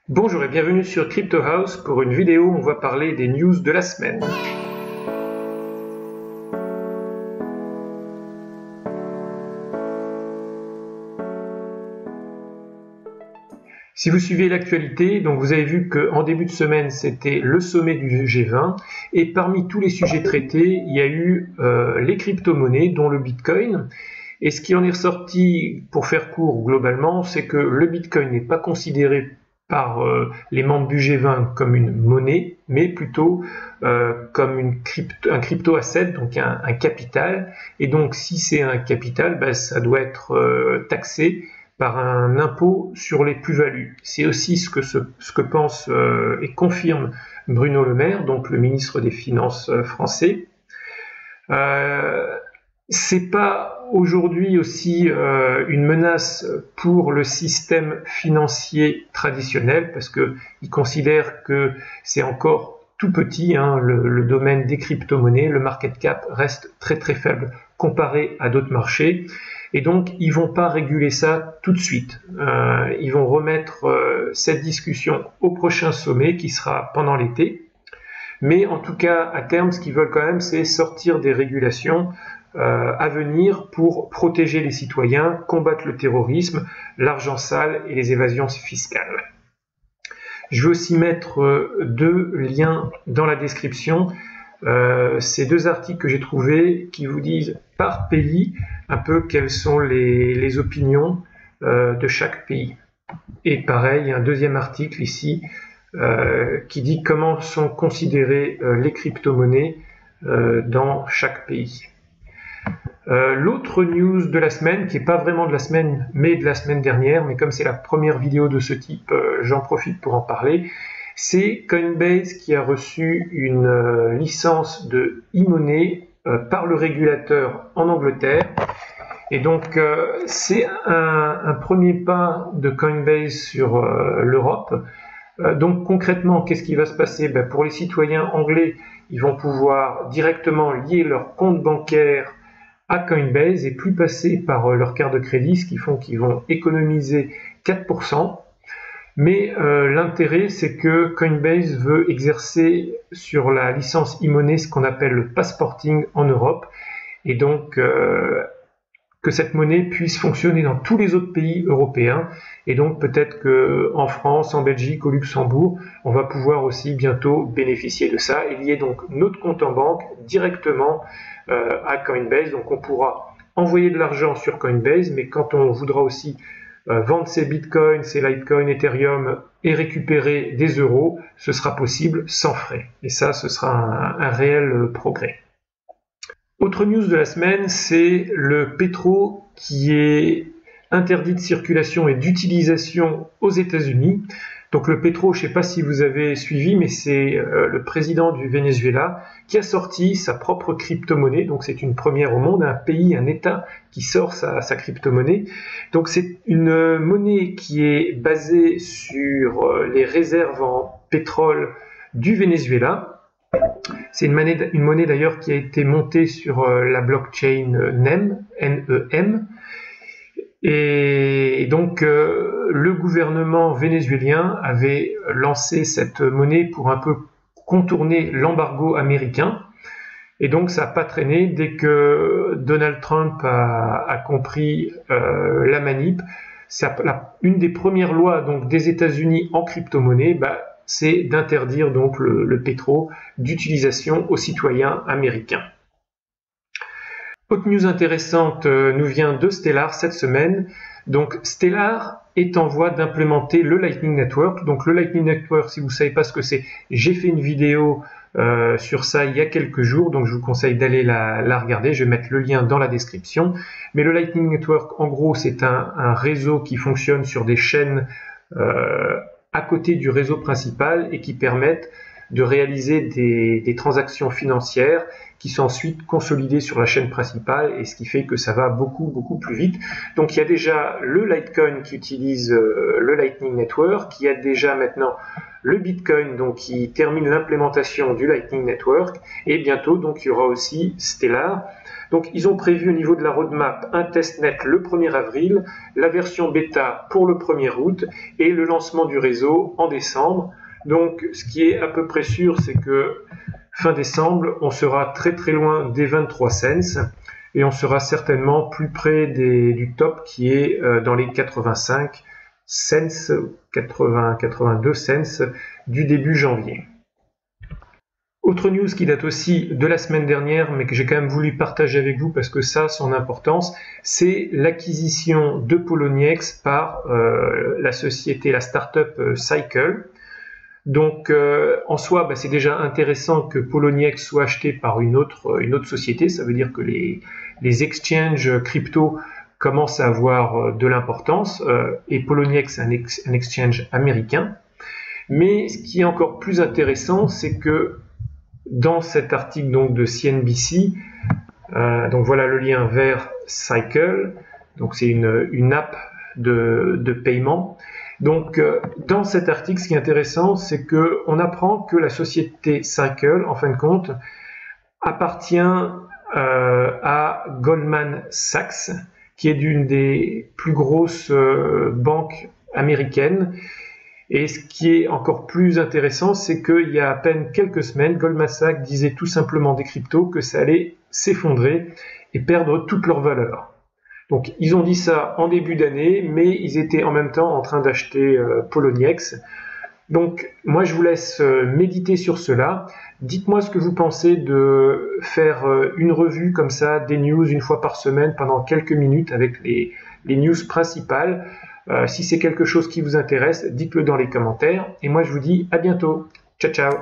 Bonjour et bienvenue sur Crypto House pour une vidéo où on va parler des news de la semaine. Si vous suivez l'actualité, donc vous avez vu qu'en début de semaine, c'était le sommet du G20 et parmi tous les sujets traités, il y a eu les crypto-monnaies, dont le Bitcoin. Et ce qui en est ressorti, pour faire court globalement, c'est que le Bitcoin n'est pas considéré par les membres du G20 comme une monnaie, mais plutôt comme un crypto-asset, donc un capital. Et donc si c'est un capital, ça doit être taxé par un impôt sur les plus-values. C'est aussi ce que pense et confirme Bruno Le Maire, donc le ministre des Finances français. C'est pas aujourd'hui aussi une menace pour le système financier traditionnel parce qu'il considère que c'est encore tout petit, le domaine des crypto-monnaies, le market cap reste très très faible comparé à d'autres marchés et donc ils vont pas réguler ça tout de suite. Ils vont remettre cette discussion au prochain sommet qui sera pendant l'été. Mais en tout cas, à terme, ce qu'ils veulent quand même, c'est sortir des régulations à venir pour protéger les citoyens, combattre le terrorisme, l'argent sale et les évasions fiscales. Je vais aussi mettre deux liens dans la description. Ces deux articles que j'ai trouvés qui vous disent par pays un peu quelles sont les opinions de chaque pays. Et pareil, un deuxième article ici qui dit comment sont considérées les crypto-monnaies dans chaque pays. L'autre news de la semaine, qui n'est pas vraiment de la semaine, mais de la semaine dernière, mais comme c'est la première vidéo de ce type, j'en profite pour en parler, c'est Coinbase qui a reçu une licence de e-money par le régulateur en Angleterre. Et donc, c'est un premier pas de Coinbase sur l'Europe. Donc concrètement, qu'est-ce qui va se passer? Pour les citoyens anglais, ils vont pouvoir directement lier leur compte bancaire à Coinbase et plus passer par leur carte de crédit, ce qui font qu'ils vont économiser 4%. Mais l'intérêt, c'est que Coinbase veut exercer sur la licence e-money ce qu'on appelle le passporting en Europe. Et donc, que cette monnaie puisse fonctionner dans tous les autres pays européens. Et donc peut-être qu'en France, en Belgique, au Luxembourg, on va pouvoir aussi bientôt bénéficier de ça et lier donc notre compte en banque directement à Coinbase. Donc on pourra envoyer de l'argent sur Coinbase, mais quand on voudra aussi vendre ses bitcoins, ses litecoins, Ethereum et récupérer des euros, ce sera possible sans frais. Et ça, ce sera un réel progrès. Autre news de la semaine, c'est le pétro qui est interdit de circulation et d'utilisation aux États-Unis. Donc le pétro, je ne sais pas si vous avez suivi, mais c'est le président du Venezuela qui a sorti sa propre crypto-monnaie. Donc c'est une première au monde, un pays, un État qui sort sa crypto-monnaie. Donc c'est une monnaie qui est basée sur les réserves en pétrole du Venezuela. C'est une monnaie d'ailleurs qui a été montée sur la blockchain NEM, N-E-M. Et donc le gouvernement vénézuélien avait lancé cette monnaie pour un peu contourner l'embargo américain. Et donc ça n'a pas traîné dès que Donald Trump a compris la manip. Une des premières lois donc, des États-Unis en crypto-monnaie, c'est d'interdire donc le pétro d'utilisation aux citoyens américains. Autre news intéressante nous vient de Stellar cette semaine. Donc Stellar est en voie d'implémenter le Lightning Network. Donc le Lightning Network, si vous ne savez pas ce que c'est, j'ai fait une vidéo sur ça il y a quelques jours, donc je vous conseille d'aller la regarder. Je vais mettre le lien dans la description. Mais le Lightning Network, en gros, c'est un réseau qui fonctionne sur des chaînes à côté du réseau principal et qui permettent de réaliser des transactions financières qui sont ensuite consolidées sur la chaîne principale et ce qui fait que ça va beaucoup plus vite. Donc il y a déjà le Litecoin qui utilise le Lightning Network, il y a déjà maintenant le Bitcoin donc qui termine l'implémentation du Lightning Network et bientôt donc il y aura aussi Stellar. Donc ils ont prévu au niveau de la roadmap un testnet le 1er avril, la version bêta pour le 1er août et le lancement du réseau en décembre. Donc ce qui est à peu près sûr, c'est que fin décembre, on sera très très loin des 23 cents et on sera certainement plus près du top qui est dans les 85 cents, 82 cents du début janvier. Autre news qui date aussi de la semaine dernière, mais que j'ai quand même voulu partager avec vous parce que ça a son importance, c'est l'acquisition de Poloniex par la société, la startup Cycle. Donc en soi, c'est déjà intéressant que Poloniex soit acheté par une autre société. Ça veut dire que les exchanges crypto commencent à avoir de l'importance et Poloniex est un exchange américain. Mais ce qui est encore plus intéressant, c'est que dans cet article donc de CNBC, donc voilà le lien vers Cycle, donc c'est une app de paiement. Donc dans cet article, ce qui est intéressant, c'est que on apprend que la société Cycle, en fin de compte, appartient à Goldman Sachs, qui est d'une des plus grosses banques américaines. Et ce qui est encore plus intéressant, c'est qu'il y a à peine quelques semaines, Goldman Sachs disait tout simplement des cryptos que ça allait s'effondrer et perdre toute leur valeur. Donc ils ont dit ça en début d'année, mais ils étaient en même temps en train d'acheter Poloniex. Donc moi je vous laisse méditer sur cela. Dites-moi ce que vous pensez de faire une revue comme ça, des news une fois par semaine pendant quelques minutes avec les news principales. Si c'est quelque chose qui vous intéresse, dites-le dans les commentaires. Et moi, je vous dis à bientôt. Ciao, ciao.